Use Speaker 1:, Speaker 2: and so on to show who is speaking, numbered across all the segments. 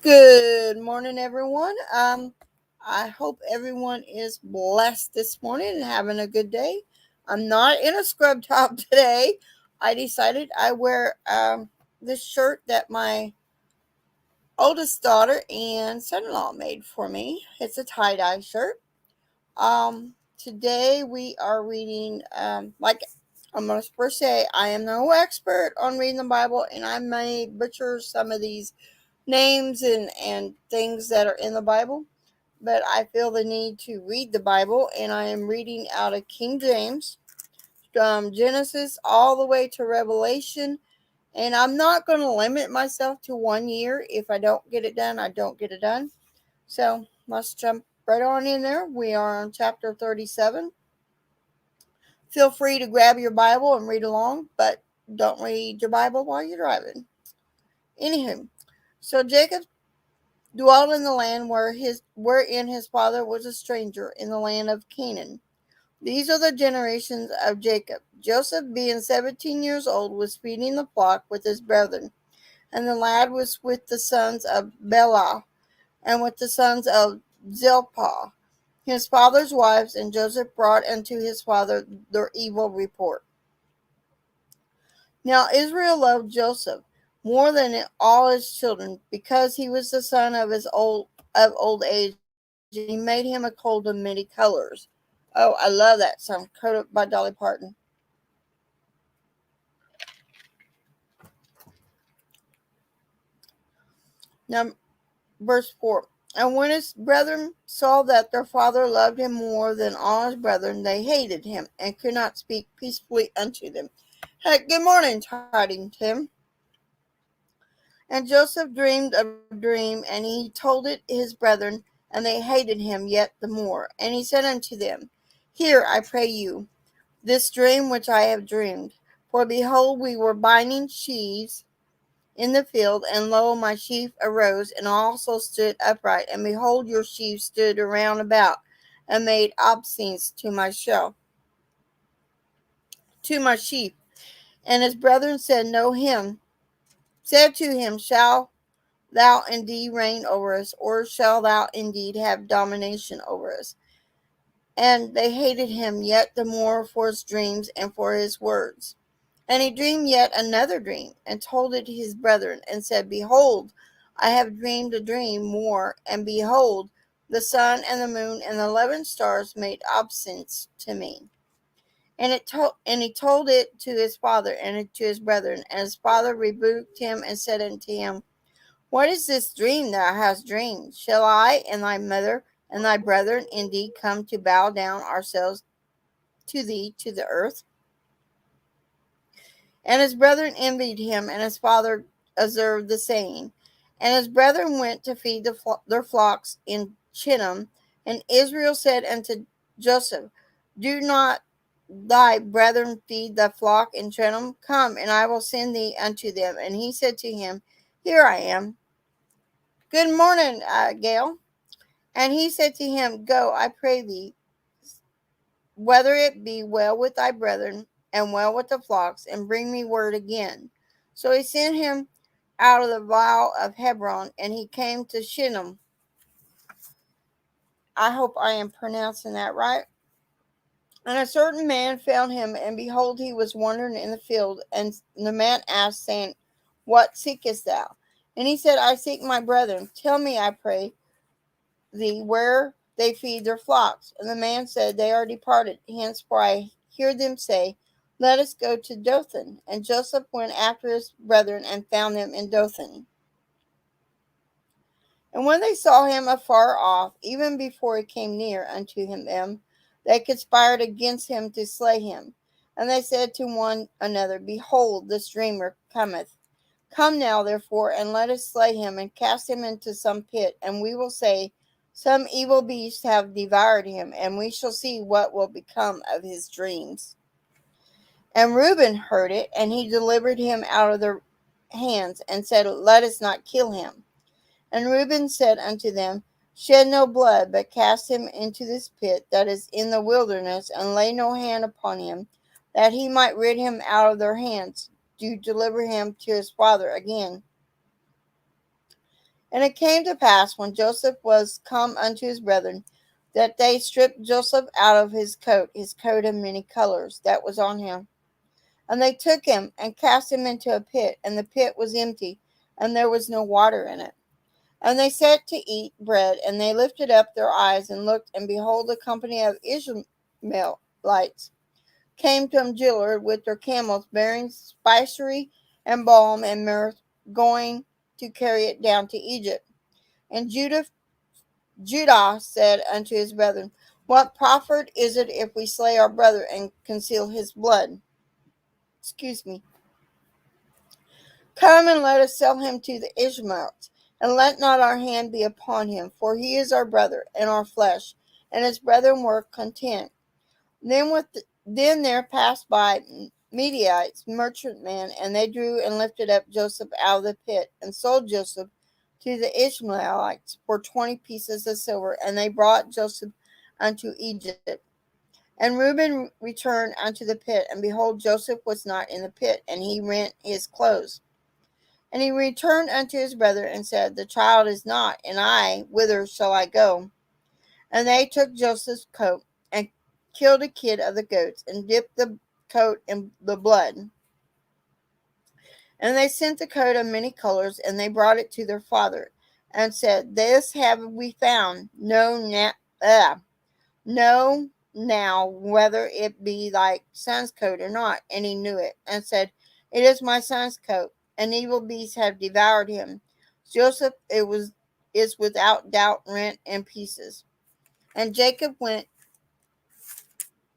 Speaker 1: Good morning, everyone. I hope everyone is blessed this morning and having a good day. I'm not in a scrub top today. I decided I wear this shirt that my oldest daughter and son-in-law made for me. It's a tie-dye shirt. Today we are reading. Like I'm gonna first say, I am no expert on reading the Bible, and I may butcher some of these names and things that are in the Bible, but I feel the need to read the Bible, and I am reading out of King James, from Genesis all the way to Revelation. And I'm not going to limit myself to 1 year. If I don't get it done, I don't get it done. So let's jump right on in there. We are on chapter 37. Feel free to grab your Bible and read along, but don't read your Bible while you're driving. Anywho, so Jacob dwelt in the land wherein his father was a stranger, in the land of Canaan. These are the generations of Jacob. Joseph, being 17 years old, was feeding the flock with his brethren, and the lad was with the sons of Bela, and with the sons of Zilpah, his father's wives, and Joseph brought unto his father their evil report. Now Israel loved Joseph more than all his children, because he was the son of old age, and he made him a coat of many colors. Oh, I love that song, Coat by Dolly Parton. Now, verse 4. And when his brethren saw that their father loved him more than all his brethren, they hated him, and could not speak peaceably unto them. Hey, good morning, Tiding Tim. And Joseph dreamed a dream, and he told it his brethren, and they hated him yet the more. And he said unto them, Hear, I pray you, this dream which I have dreamed. For behold, we were binding sheaves in the field, and lo, my sheaf arose, and also stood upright. And behold, your sheaves stood around about, and made obeisance to my sheaf. And his brethren said to him, Shall thou indeed reign over us, or shall thou indeed have domination over us? And they hated him yet the more for his dreams and for his words. And he dreamed yet another dream, and told it to his brethren, and said, Behold, I have dreamed a dream more, and behold, the sun and the moon and the 11 stars made obeisance to me. And he told it to his father and to his brethren, and his father rebuked him and said unto him, What is this dream thou hast dreamed? Shall I and thy mother and thy brethren indeed come to bow down ourselves to thee to the earth? And his brethren envied him, and his father observed the saying. And his brethren went to feed their flocks in Chittim. And Israel said unto Joseph, Do not thy brethren feed the flock in Chittim? Come, and I will send thee unto them. And he said to him, Here I am. Good morning, Gail. And he said to him, Go, I pray thee, whether it be well with thy brethren, and well with the flocks, and bring me word again. So he sent him out of the vale of Hebron, and he came to Shittim. I hope I am pronouncing that right. And a certain man found him, and behold, he was wandering in the field. And the man asked, saying, What seekest thou? And he said, I seek my brethren. Tell me, I pray thee, where they feed their flocks. And the man said, They are departed hence, for I hear them say, Let us go to Dothan. And Joseph went after his brethren, and found them in Dothan. And when they saw him afar off, even before he came near unto them, they conspired against him to slay him. And they said to one another, Behold, this dreamer cometh. Come now, therefore, and let us slay him, and cast him into some pit, and we will say, Some evil beast have devoured him, and we shall see what will become of his dreams. And Reuben heard it, and he delivered him out of their hands, and said, Let us not kill him. And Reuben said unto them, Shed no blood, but cast him into this pit that is in the wilderness, and lay no hand upon him, that he might rid him out of their hands, to deliver him to his father again. And it came to pass, when Joseph was come unto his brethren, that they stripped Joseph out of his coat of many colors that was on him. And they took him and cast him into a pit, and the pit was empty, and there was no water in it. And they sat to eat bread, and they lifted up their eyes and looked, and behold, a company of Ishmaelites came to them jeweler with their camels, bearing spicery and balm and myrrh, going to carry it down to Egypt. And Judah said unto his brethren, What profit is it if we slay our brother and conceal his blood? Excuse me. Come and let us sell him to the Ishmaelites, and let not our hand be upon him, for he is our brother and our flesh. And his brethren were content. Then there passed by Midianites, merchantmen, and they drew and lifted up Joseph out of the pit, and sold Joseph to the Ishmaelites for 20 pieces of silver, and they brought Joseph unto Egypt. And Reuben returned unto the pit, and behold, Joseph was not in the pit, and he rent his clothes. And he returned unto his brethren, and said, The child is not, and I, whither shall I go? And they took Joseph's coat, and killed a kid of the goats, and dipped the coat in the blood. And they sent the coat of many colors, and they brought it to their father, and said, This have we found. Know now whether it be thy son's coat or not. And he knew it, and said, It is my son's coat, and evil beasts have devoured him. Joseph is without doubt rent in pieces. And Jacob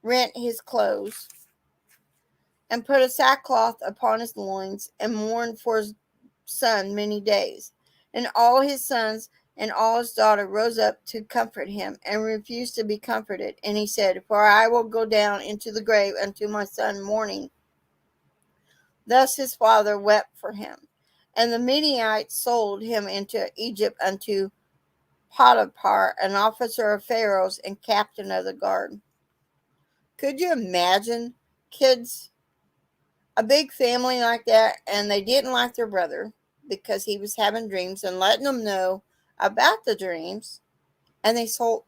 Speaker 1: rent his clothes, and put a sackcloth upon his loins, and mourned for his son many days. And all his sons and all his daughter rose up to comfort him, and refused to be comforted. And he said, For I will go down into the grave unto my son mourning. Thus his father wept for him. And the Midianites sold him into Egypt unto Potiphar, an officer of Pharaoh's and captain of the guard. Could you imagine, kids, a big family like that, and they didn't like their brother because he was having dreams and letting them know about the dreams, and they put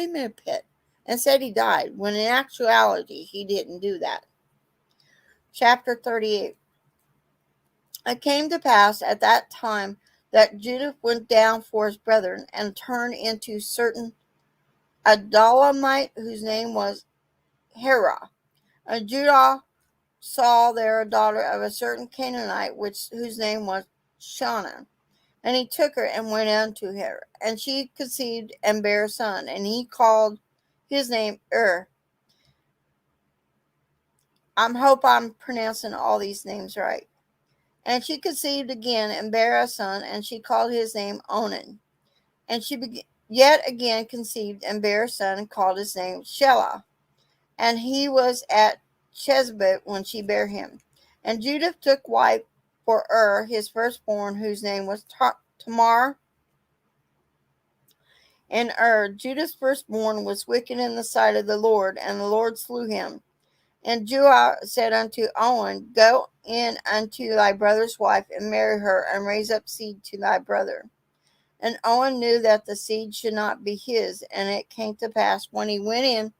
Speaker 1: him in a pit and said he died, when in actuality he didn't do that. Chapter 38. It came to pass at that time that Judah went down for his brethren, and turned into certain Adullamite, whose name was Hera. And Judah saw there a daughter of a certain Canaanite, whose name was Shauna. And he took her and went unto her, and she conceived and bare a son, and he called his name I hope I'm pronouncing all these names right. And she conceived again and bare a son, and she called his name Onan. And she yet again conceived and bare a son, and called his name Shelah. And he was at Chezbet when she bare him. And Judah took wife for his firstborn, whose name was Tamar. And Judah's firstborn, was wicked in the sight of the Lord, and the Lord slew him. And Judah said unto Owen, Go in unto thy brother's wife, and marry her, and raise up seed to thy brother. And Owen knew that the seed should not be his. And it came to pass, when he went in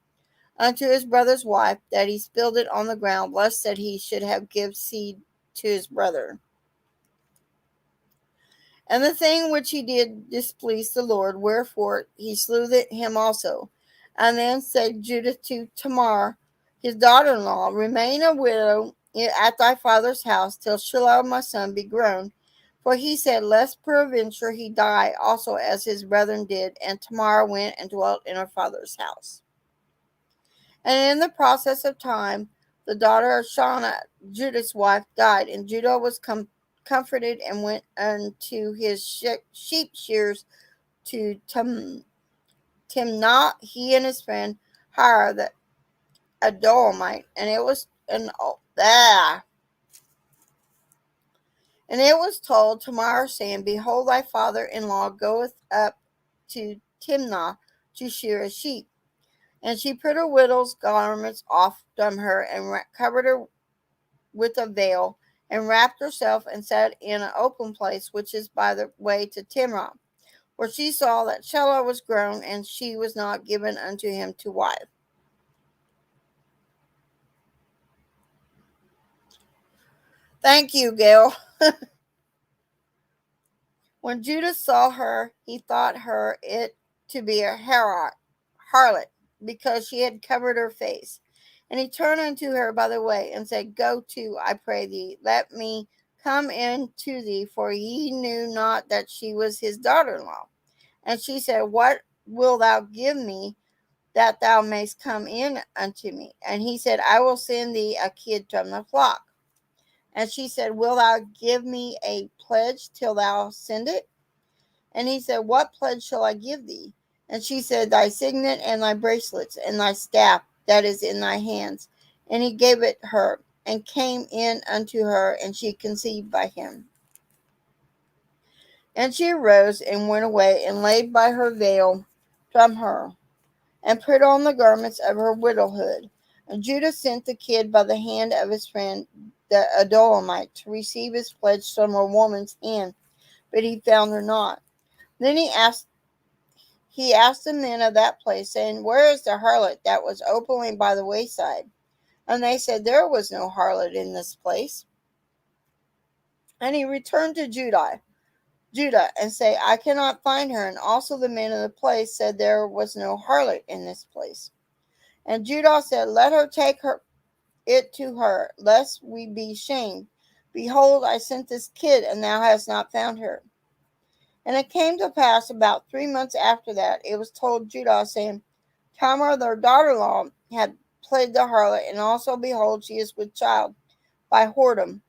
Speaker 1: unto his brother's wife, that he spilled it on the ground, lest that he should have give seed to his brother. And the thing which he did displeased the Lord, wherefore he slew him also. And then said Judah to Tamar, his daughter-in-law, Remain a widow at thy father's house, till Shelah my son be grown. For he said, Lest peradventure he die also, as his brethren did. And Tamar went and dwelt in her father's house. And in the process of time, the daughter of Shauna, Judah's wife, died, and Judah was comforted, and went unto his sheep shears to Timnah, he and his friend Hira the Adullamite. And it was told Tamar, saying, Behold, thy father-in-law goeth up to Timnah to shear his sheep. And she put her widow's garments off from her, and covered her with a veil, and wrapped herself and sat in an open place which is by the way to Timrah, where she saw that Shelah was grown, and she was not given unto him to wife. Thank you, Gail. When Judah saw her, he thought her it to be a harlot, because she had covered her face. And he turned unto her by the way, and said, Go to, I pray thee, let me come in to thee, for he knew not that she was his daughter-in-law. And she said, What wilt thou give me, that thou mayst come in unto me? And he said, I will send thee a kid from the flock. And she said, Wilt thou give me a pledge till thou send it? And he said, What pledge shall I give thee? And she said, Thy signet and thy bracelets and thy staff that is in thy hands. And he gave it her, and came in unto her, and she conceived by him. And she arose and went away, and laid by her veil from her, and put on the garments of her widowhood. And Judah sent the kid by the hand of his friend the Adulamite to receive his pledge from a woman's hand, but he found her not. Then he asked the men of that place, saying, Where is the harlot that was openly by the wayside? And they said, There was no harlot in this place. And he returned to Judah, and said, I cannot find her. And also the men of the place said, There was no harlot in this place. And Judah said, Let her take it to her, lest we be shamed. Behold, I sent this kid, and thou hast not found her. And it came to pass about 3 months after that, it was told Judah, saying, Tamar, their daughter-in-law, had played the harlot, and also, behold, she is with child by whoredom.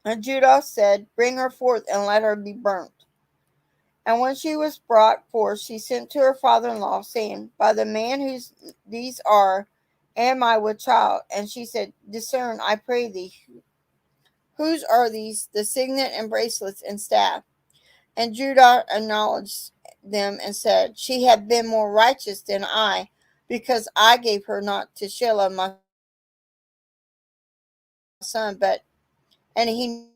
Speaker 1: And Judah said, Bring her forth, and let her be burnt. And when she was brought forth, she sent to her father-in-law, saying, By the man whose these are, am I with child? And she said, Discern, I pray thee, whose are these, the signet and bracelets and staff? And Judah acknowledged them and said, She hath been more righteous than I, because I gave her not to Shelah my son, but and he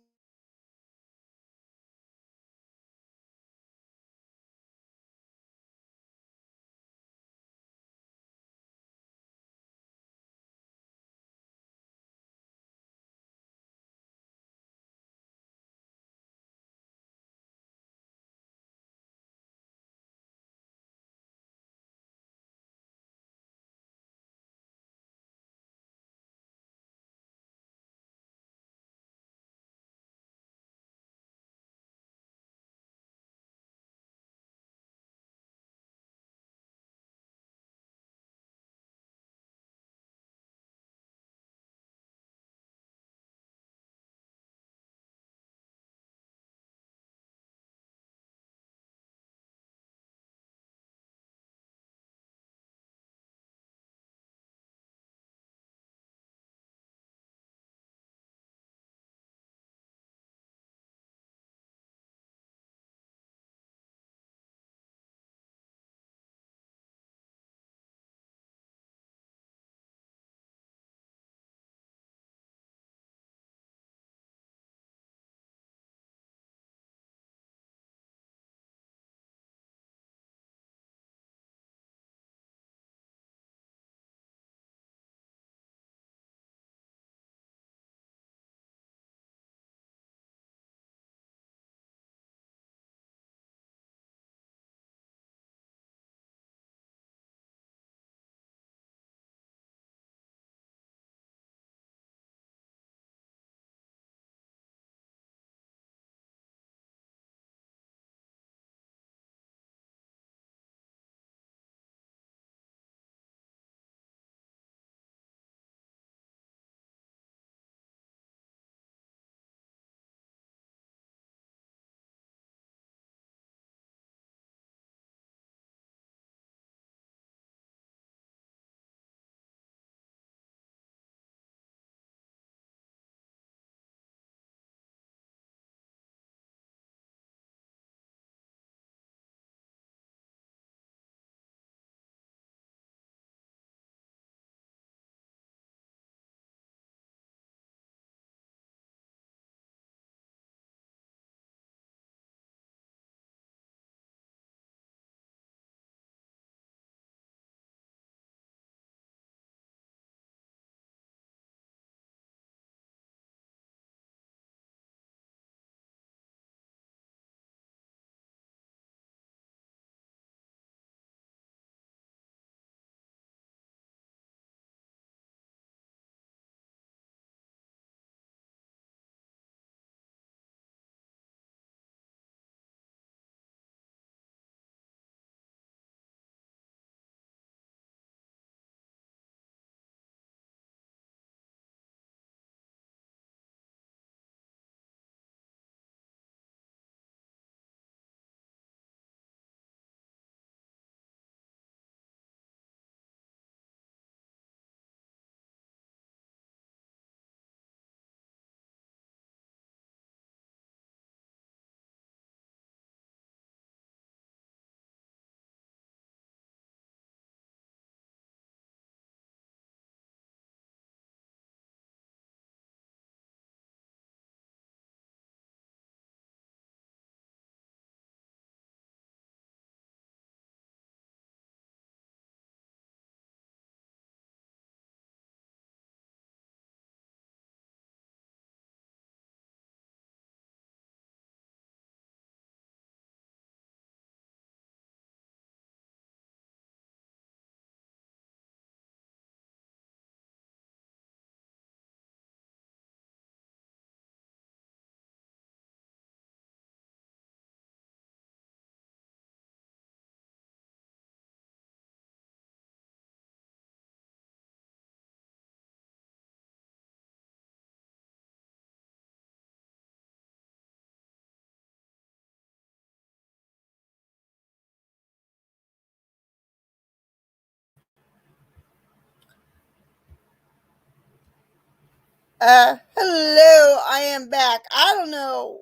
Speaker 1: Hello, I am back. I don't know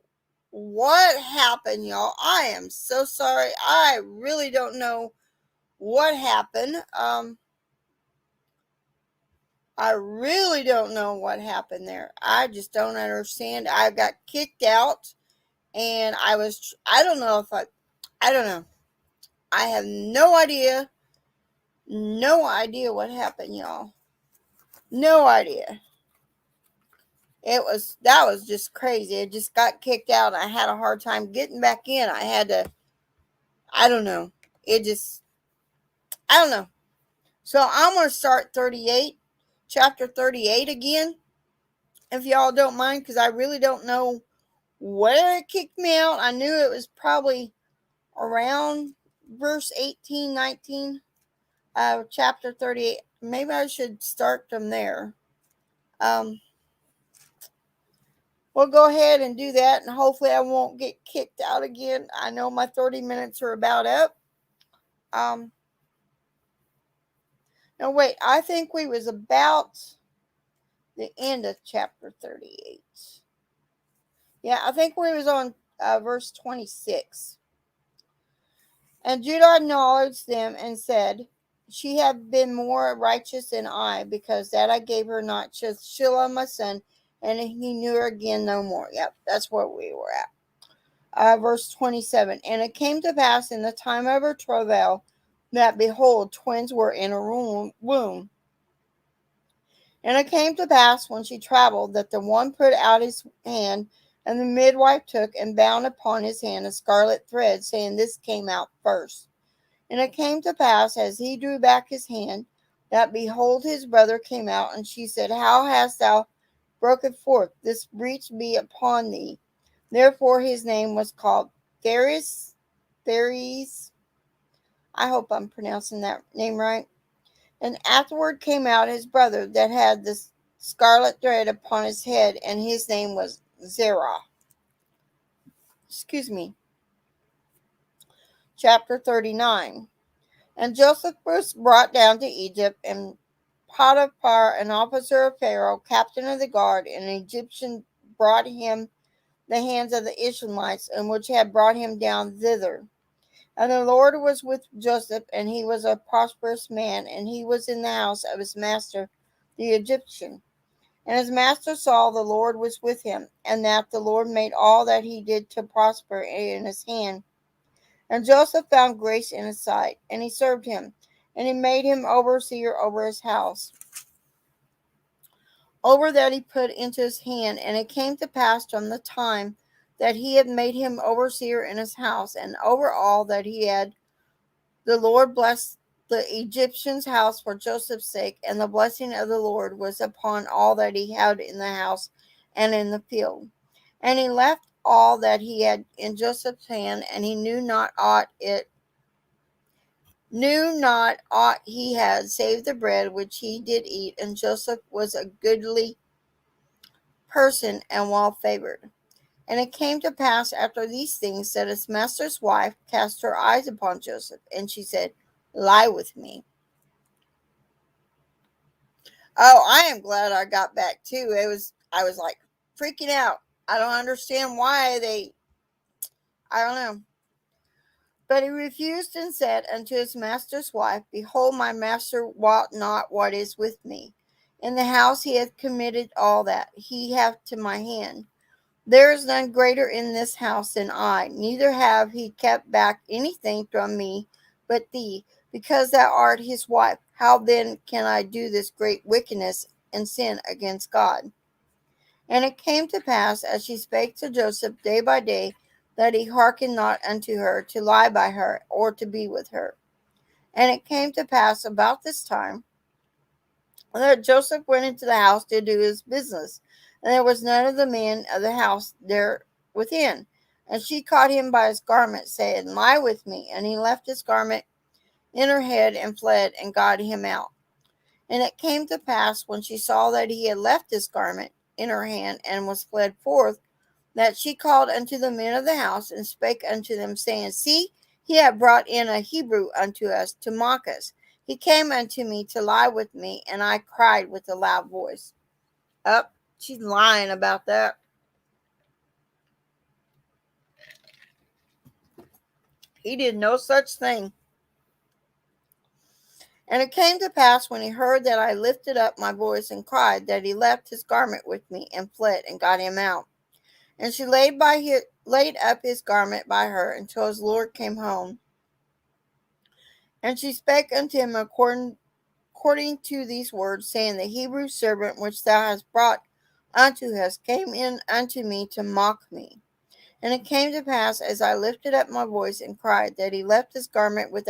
Speaker 1: what happened, y'all. I am so sorry. I really don't know what happened. I really don't know what happened there. I just don't understand. I got kicked out and I don't know if I don't know. I have no idea. No idea what happened, y'all. No idea. That was just crazy. I just got kicked out. I had a hard time getting back in. I don't know. I don't know. So I'm going to start chapter 38 again, if y'all don't mind, because I really don't know where it kicked me out. I knew it was probably around verse 18, 19, chapter 38. Maybe I should start from there. Um, we'll go ahead and do that, and hopefully I won't get kicked out again. I know my 30 minutes are about up. No, wait, I think we was about the end of chapter 38. Yeah, I think we was on verse 26. And Judah acknowledged them and said, she had been more righteous than I, because that I gave her not just Shelah my son, and he knew her again no more. Yep, that's where we were at. Verse 27. And it came to pass in the time of her travail that, behold, twins were in her womb. And it came to pass when she traveled that the one put out his hand, and the midwife took and bound upon his hand a scarlet thread, saying, this came out first. And it came to pass, as he drew back his hand, that, behold, his brother came out, and she said, how hast thou broken forth? This breach be upon thee. Therefore his name was called Phares. I hope I'm pronouncing that name right. And afterward came out his brother that had the scarlet thread upon his head, and his name was Zerah. Excuse me. Chapter 39. And Joseph was brought down to Egypt, and Potiphar, an officer of Pharaoh, captain of the guard, an Egyptian, brought him the hands of the Ishmaelites, and which had brought him down thither. And the Lord was with Joseph, and he was a prosperous man, and he was in the house of his master, the Egyptian. And his master saw the Lord was with him, and that the Lord made all that he did to prosper in his hand. And Joseph found grace in his sight, and he served him, and he made him overseer over his house, over that he put into his hand. And it came to pass from the time that he had made him overseer in his house, and over all that he had, the Lord blessed the Egyptian's house for Joseph's sake, and the blessing of the Lord was upon all that he had in the house and in the field. And he left all that he had in Joseph's hand, and he knew not aught he had, save the bread which he did eat. And Joseph was a goodly person and well favored. And it came to pass after these things that his master's wife cast her eyes upon Joseph, and she said, lie with me. Oh, I am glad I got back too. I was like freaking out. I don't understand why I don't know. But he refused and said unto his master's wife, behold, my master wot not what is with me. In the house he hath committed all that he hath to my hand. There is none greater in this house than I, neither have he kept back anything from me but thee, because thou art his wife. How then can I do this great wickedness and sin against God? And it came to pass, as she spake to Joseph day by day, that he hearkened not unto her, to lie by her, or to be with her. And it came to pass about this time that Joseph went into the house to do his business, and there was none of the men of the house there within. And she caught him by his garment, saying, lie with me. And he left his garment in her head, and fled, and got him out. And it came to pass, when she saw that he had left his garment in her hand, and was fled forth, that she called unto the men of the house, and spake unto them, saying, see, he hath brought in a Hebrew unto us, to mock us. He came unto me to lie with me, and I cried with a loud voice. Up. She's lying about that. He did no such thing. And it came to pass when he heard that I lifted up my voice and cried, that he left his garment with me and fled and got him out. And she laid up his garment by her until his Lord came home. And she spake unto him according to these words, saying, the Hebrew servant which thou hast brought unto us came in unto me to mock me. And it came to pass, as I lifted up my voice and cried, that he left his garment with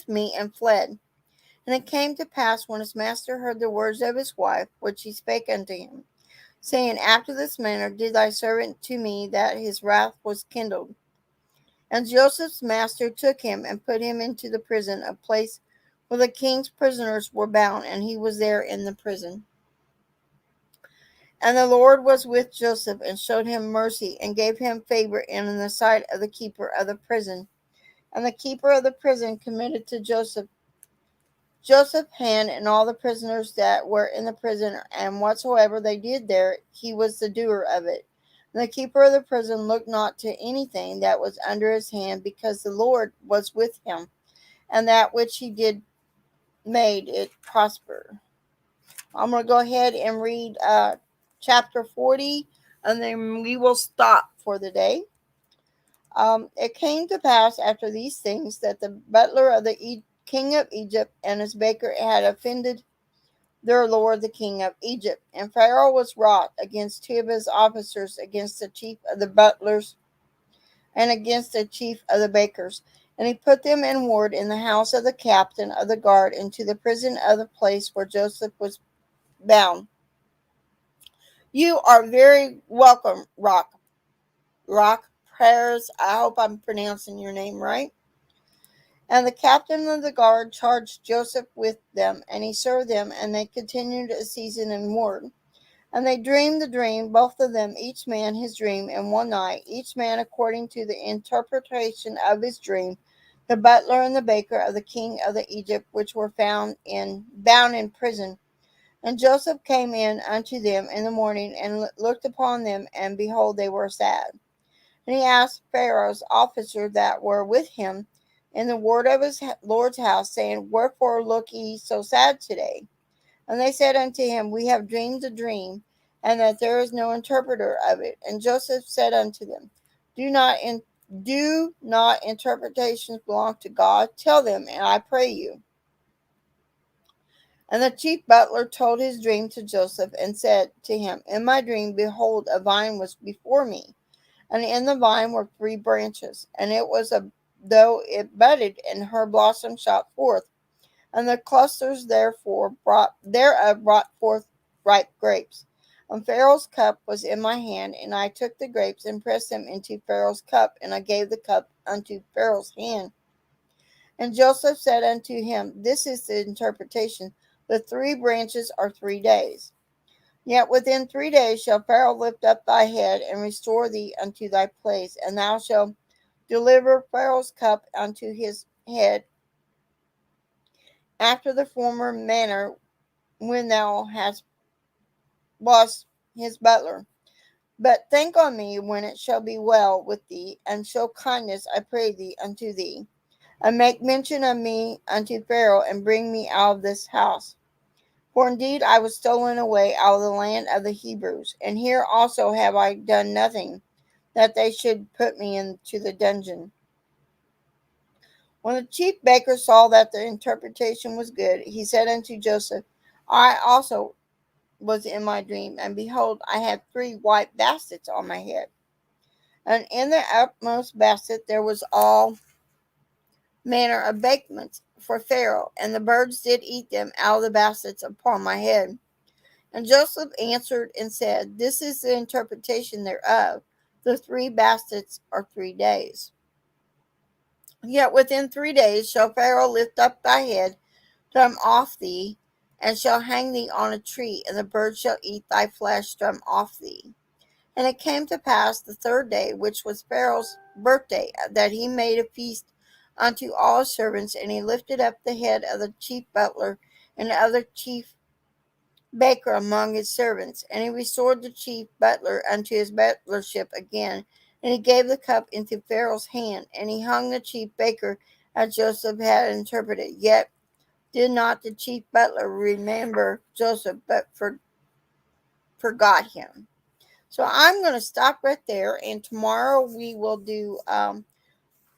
Speaker 1: me, and fled. And it came to pass, when his master heard the words of his wife, which he spake unto him, saying, after this manner did thy servant to me, that his wrath was kindled. And Joseph's master took him and put him into the prison, a place where the king's prisoners were bound, and he was there in the prison. And the Lord was with Joseph, and showed him mercy, and gave him favor in the sight of the keeper of the prison. And the keeper of the prison committed to Joseph's hand and all the prisoners that were in the prison, and whatsoever they did there, he was the doer of it. And the keeper of the prison looked not to anything that was under his hand, because the Lord was with him, and that which he did made it prosper. I'm going to go ahead and read chapter 40, and then we will stop for the day. It came to pass after these things that the butler of the king of Egypt and his baker had offended their lord the king of Egypt. And Pharaoh was wroth against two of his officers, against the chief of the butlers and against the chief of the bakers. And he put them in ward in the house of the captain of the guard, into the prison of the place where Joseph was bound. You are very welcome, Rock Prayers. I hope I'm pronouncing your name right. And the captain of the guard charged Joseph with them, and he served them, and they continued a season in ward. And they dreamed the dream, both of them, each man his dream, in one night, each man according to the interpretation of his dream, the butler and the baker of the king of the Egypt, which were bound in prison. And Joseph came in unto them in the morning, and looked upon them, and behold, they were sad. And he asked Pharaoh's officers that were with him in the ward of his lord's house, saying, wherefore look ye so sad today? And they said unto him, we have dreamed a dream, and that there is no interpreter of it. And Joseph said unto them, Do not interpretations belong to God? Tell them, and I pray you. And the chief butler told his dream to Joseph, and said to him, in my dream, behold, a vine was before me, and in the vine were 3 branches, and it was though it budded, and her blossom shot forth, and the clusters thereof brought forth ripe grapes. And Pharaoh's cup was in my hand, and I took the grapes and pressed them into Pharaoh's cup, and I gave the cup unto Pharaoh's hand. And Joseph said unto him, this is the interpretation. The 3 branches are 3 days. Yet within 3 days shall Pharaoh lift up thy head, and restore thee unto thy place, and thou shalt deliver Pharaoh's cup unto his head, after the former manner, when thou hast lost his butler. But think on me when it shall be well with thee, and show kindness, I pray thee, unto thee, and make mention of me unto Pharaoh, and bring me out of this house. For indeed I was stolen away out of the land of the Hebrews, and here also have I done nothing, that they should put me into the dungeon. When the chief baker saw that the interpretation was good, he said unto Joseph, I also was in my dream, and behold, I had 3 white baskets on my head. And in the uppermost basket there was all manner of bakements for Pharaoh, and the birds did eat them out of the baskets upon my head. And Joseph answered and said, this is the interpretation thereof. The 3 baskets are 3 days. Yet within 3 days shall Pharaoh lift up thy head from off thee, and shall hang thee on a tree, and the birds shall eat thy flesh from off thee. And it came to pass the 3rd day, which was Pharaoh's birthday, that he made a feast unto all his servants, and he lifted up the head of the chief butler and of the chief baker among his servants. And he restored the chief butler unto his butlership again. And he gave the cup into Pharaoh's hand. And he hung the chief baker as Joseph had interpreted. Yet did not the chief butler remember Joseph, but forgot him. So I'm going to stop right there. And tomorrow we will do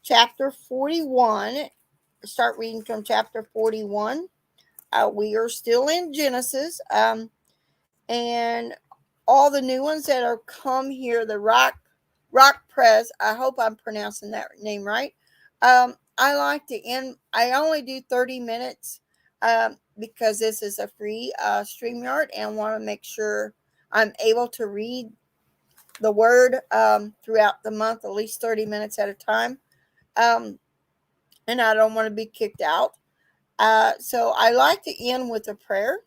Speaker 1: chapter 41. Start reading from chapter 41. We are still in Genesis. And all the new ones that are come here, the Rock Press. I hope I'm pronouncing that name right. I like to end. I only do 30 minutes because this is a free StreamYard, and want to make sure I'm able to read the word throughout the month, at least 30 minutes at a time. Um, and I don't want to be kicked out. So I like to end with a prayer.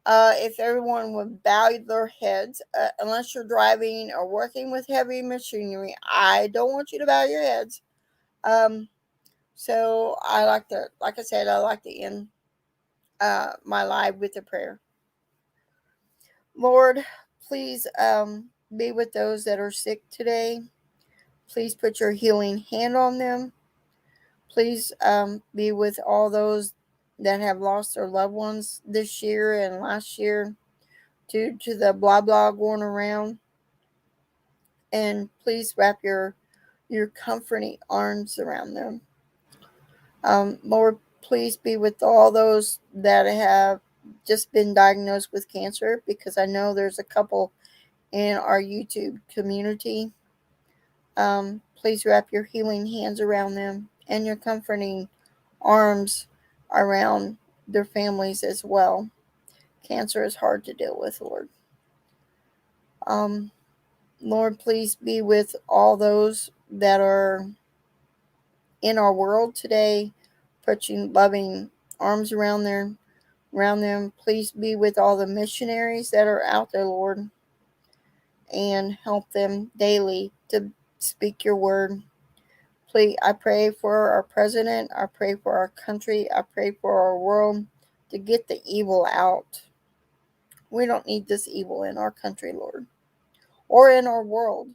Speaker 1: If everyone would bow their heads, unless you're driving or working with heavy machinery, I don't want you to bow your heads. So I like to, like I said, I like to end my live with a prayer. Lord, please be with those that are sick today. Please put your healing hand on them. Please be with all those that have lost their loved ones this year and last year due to the blah blah going around. And please wrap your comforting arms around them. Lord, please be with all those that have just been diagnosed with cancer, because I know there's a couple in our YouTube community. Please wrap your healing hands around them and your comforting arms around their families as well. Cancer is hard to deal with, Lord. Lord, please be with all those that are in our world today, putting loving arms around them. Please be with all the missionaries that are out there, Lord, and help them daily to speak your word. Please, I pray for our president. I pray for our country. I pray for our world to get the evil out. We don't need this evil in our country, Lord, or in our world.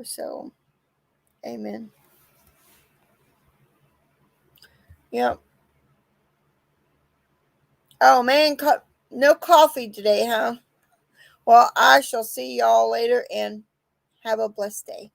Speaker 1: So, amen. Yep. Oh man, no coffee today, huh? Well, I shall see y'all later, and have a blessed day.